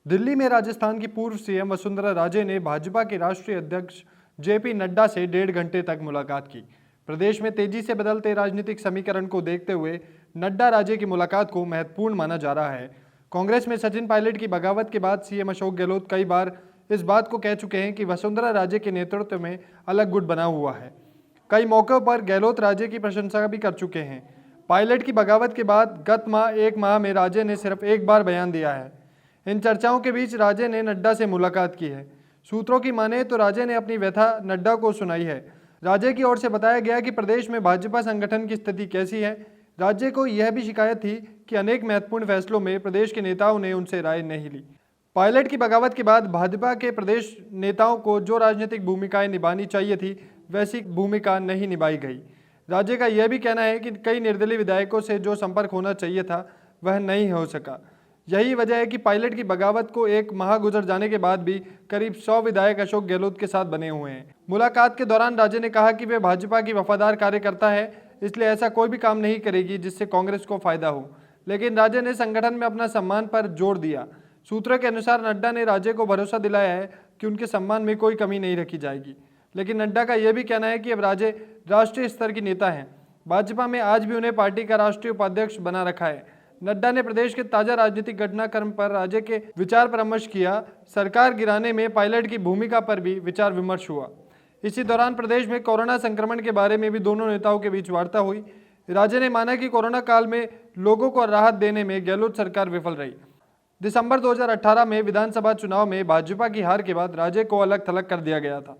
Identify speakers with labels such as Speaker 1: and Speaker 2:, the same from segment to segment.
Speaker 1: दिल्ली में राजस्थान की पूर्व सीएम वसुंधरा राजे ने भाजपा के राष्ट्रीय अध्यक्ष जेपी नड्डा से 1.5 घंटे तक मुलाकात की। प्रदेश में तेजी से बदलते राजनीतिक समीकरण को देखते हुए नड्डा राजे की मुलाकात को महत्वपूर्ण माना जा रहा है। कांग्रेस में सचिन पायलट की बगावत के बाद सीएम अशोक गहलोत कई बार इस बात को कह चुके हैं कि वसुंधरा राजे के नेतृत्व में अलग गुट बना हुआ है। कई मौकों पर गहलोत राजे की प्रशंसा भी कर चुके हैं। पायलट की बगावत के बाद गत एक माह में राजे ने सिर्फ एक बार बयान दिया है। इन चर्चाओं के बीच राजे ने नड्डा से मुलाकात की है। सूत्रों की माने तो राजे ने अपनी व्यथा नड्डा को सुनाई है। राजे की ओर से बताया गया कि प्रदेश में भाजपा संगठन की स्थिति कैसी है। राज्य को यह भी शिकायत थी कि अनेक महत्वपूर्ण फैसलों में प्रदेश के नेताओं ने उनसे राय नहीं ली। पायलट की बगावत के बाद भाजपा के प्रदेश नेताओं को जो राजनीतिक भूमिकाएं निभानी चाहिए थी वैसी भूमिका नहीं निभाई गई। राज्य का यह भी कहना है कि कई निर्दलीय विधायकों से जो संपर्क होना चाहिए था वह नहीं हो सका। यही वजह है कि पायलट की बगावत को एक माह गुजर जाने के बाद भी करीब 100 विधायक अशोक गहलोत के साथ बने हुए हैं। मुलाकात के दौरान राजे ने कहा कि वे भाजपा की वफादार कार्यकर्ता है, इसलिए ऐसा कोई भी काम नहीं करेगी जिससे कांग्रेस को फायदा हो। लेकिन राजे ने संगठन में अपना सम्मान पर जोर दिया। सूत्रों के अनुसार नड्डा ने राजे को भरोसा दिलाया है कि उनके सम्मान में कोई कमी नहीं रखी जाएगी। लेकिन नड्डा का यह भी कहना है कि अब राजे राष्ट्रीय स्तर की नेता हैं। भाजपा में आज भी उन्हें पार्टी का राष्ट्रीय उपाध्यक्ष बना रखा है। नड्डा ने प्रदेश के ताजा राजनीतिक घटनाक्रम पर राज्य के विचार परामर्श किया। सरकार गिराने में पायलट की भूमिका पर भी विचार विमर्श हुआ। इसी दौरान प्रदेश में कोरोना संक्रमण के बारे में भी दोनों नेताओं के बीच वार्ता हुई। राजे ने माना कि कोरोना काल में लोगों को राहत देने में गहलोत सरकार विफल रही। दिसंबर 2018 में विधानसभा चुनाव में भाजपा की हार के बाद राजे को अलग थलग कर दिया गया था।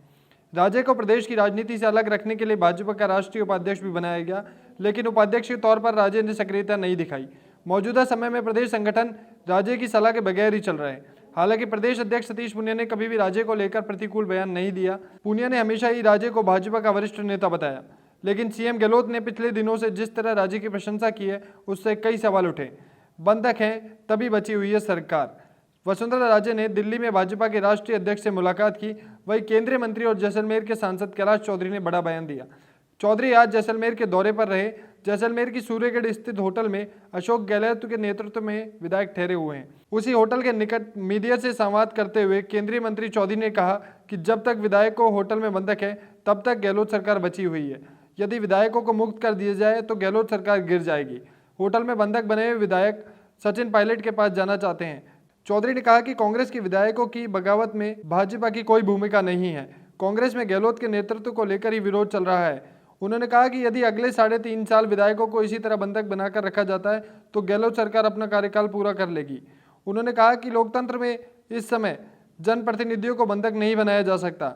Speaker 1: राजे को प्रदेश की राजनीति से अलग रखने के लिए भाजपा का राष्ट्रीय उपाध्यक्ष भी बनाया गया, लेकिन उपाध्यक्ष के तौर पर राजे ने सक्रियता नहीं दिखाई। मौजूदा समय में प्रदेश संगठन राजे की सलाह के बगैर ही चल रहे हैं। हालांकि प्रदेश अध्यक्ष सतीश पूनिया ने कभी भी राजे को लेकर प्रतिकूल बयान नहीं दिया। पूनिया ने हमेशा ही राजे को भाजपा का वरिष्ठ नेता बताया, लेकिन सीएम गहलोत ने पिछले दिनों से जिस तरह राजे की प्रशंसा की है उससे कई सवाल उठे। बंधक हैं तभी बची हुई है सरकार। वसुंधरा राजे ने दिल्ली में भाजपा के राष्ट्रीय अध्यक्ष से मुलाकात की। वहीं केंद्रीय मंत्री और जैसलमेर के सांसद कैलाश चौधरी ने बड़ा बयान दिया। चौधरी आज जैसलमेर के दौरे पर रहे। जैसलमेर की सूर्यगढ़ स्थित होटल में अशोक गहलोत के नेतृत्व में विधायक ठहरे हुए हैं। उसी होटल के निकट मीडिया से संवाद करते हुए केंद्रीय मंत्री चौधरी ने कहा कि जब तक विधायकों होटल में बंधक है तब तक गहलोत सरकार बची हुई है। यदि विधायकों को मुक्त कर दिया जाए तो गहलोत सरकार गिर जाएगी। होटल में बंधक बने हुए विधायक सचिन पायलट के पास जाना चाहते हैं। चौधरी ने कहा कि कांग्रेस के विधायकों की बगावत में भाजपा की कोई भूमिका नहीं है। कांग्रेस में गहलोत के नेतृत्व को लेकर ही विरोध चल रहा है। उन्होंने कहा कि यदि अगले 3.5 साल विधायकों को इसी तरह बंधक बनाकर रखा जाता है तो गहलोत सरकार अपना कार्यकाल पूरा कर लेगी। उन्होंने कहा कि लोकतंत्र में इस समय जनप्रतिनिधियों को बंधक नहीं बनाया जा सकता।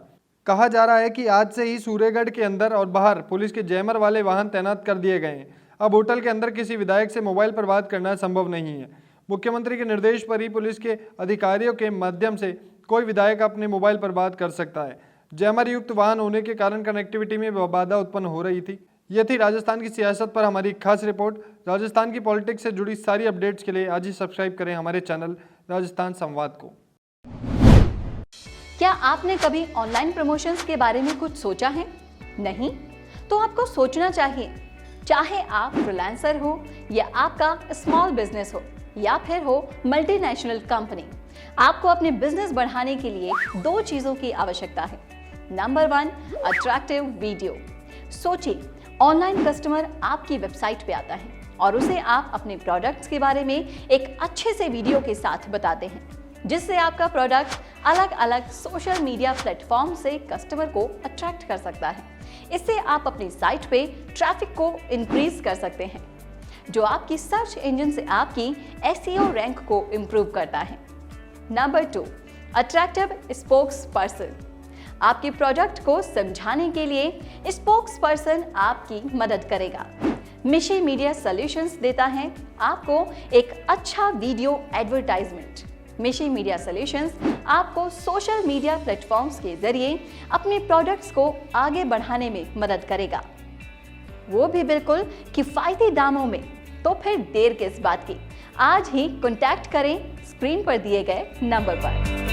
Speaker 1: कहा जा रहा है कि आज से ही सूर्यगढ़ के अंदर और बाहर पुलिस के जैमर वाले वाहन तैनात कर दिए गए हैं। अब होटल के अंदर किसी विधायक से मोबाइल पर बात करना संभव नहीं है। मुख्यमंत्री के निर्देश पर ही पुलिस के अधिकारियों के माध्यम से कोई विधायक अपने मोबाइल पर बात कर सकता है। जैमर युक्त वाहन होने के कारण कनेक्टिविटी में बाधा उत्पन्न हो रही थी। यह थी राजस्थान की सियासत पर हमारी खास रिपोर्ट। राजस्थान की पॉलिटिक्स से जुड़ी सारी अपडेट्स के लिए आज ही सब्सक्राइब करें हमारे चैनल राजस्थान संवाद को।
Speaker 2: क्या आपने कभी ऑनलाइन प्रमोशंस के बारे में कुछ सोचा है? नहीं? तो आपको सोचना चाहिए। चाहे आप फ्रीलांसर हो या आपका स्मॉल बिजनेस हो या फिर हो मल्टीनेशनल कंपनी, आपको अपने बिजनेस बढ़ाने के लिए 2 चीजों की आवश्यकता है। Number 1, attractive video. सोचिए, ऑनलाइन कस्टमर आपकी वेबसाइट पे आता है और उसे आप अपने प्रोडक्ट्स के बारे में एक अच्छे से वीडियो के साथ बताते हैं, जिससे आपका प्रोडक्ट अलग अलग सोशल मीडिया प्लेटफॉर्म से कस्टमर को अट्रैक्ट कर सकता है। इससे आप अपनी साइट पे ट्रैफिक को इंक्रीज कर सकते हैं, जो आपकी सर्च इंजन से आपकी SEO रैंक को इंप्रूव करता है। Number 2, attractive spokes person. आपके प्रोडक्ट को समझाने के लिए स्पोक्स पर्सन आपकी मदद करेगा। मिशी मीडिया सॉल्यूशंस देता है आपको एक अच्छा वीडियो एडवर्टाइजमेंट। मिशी मीडिया सॉल्यूशंस आपको सोशल मीडिया प्लेटफॉर्म्स के जरिए अपने प्रोडक्ट्स को आगे बढ़ाने में मदद करेगा, वो भी बिल्कुल किफायती दामों में। तो फिर देर किस बात की, आज ही कॉन्टैक्ट करें स्क्रीन पर दिए गए नंबर पर।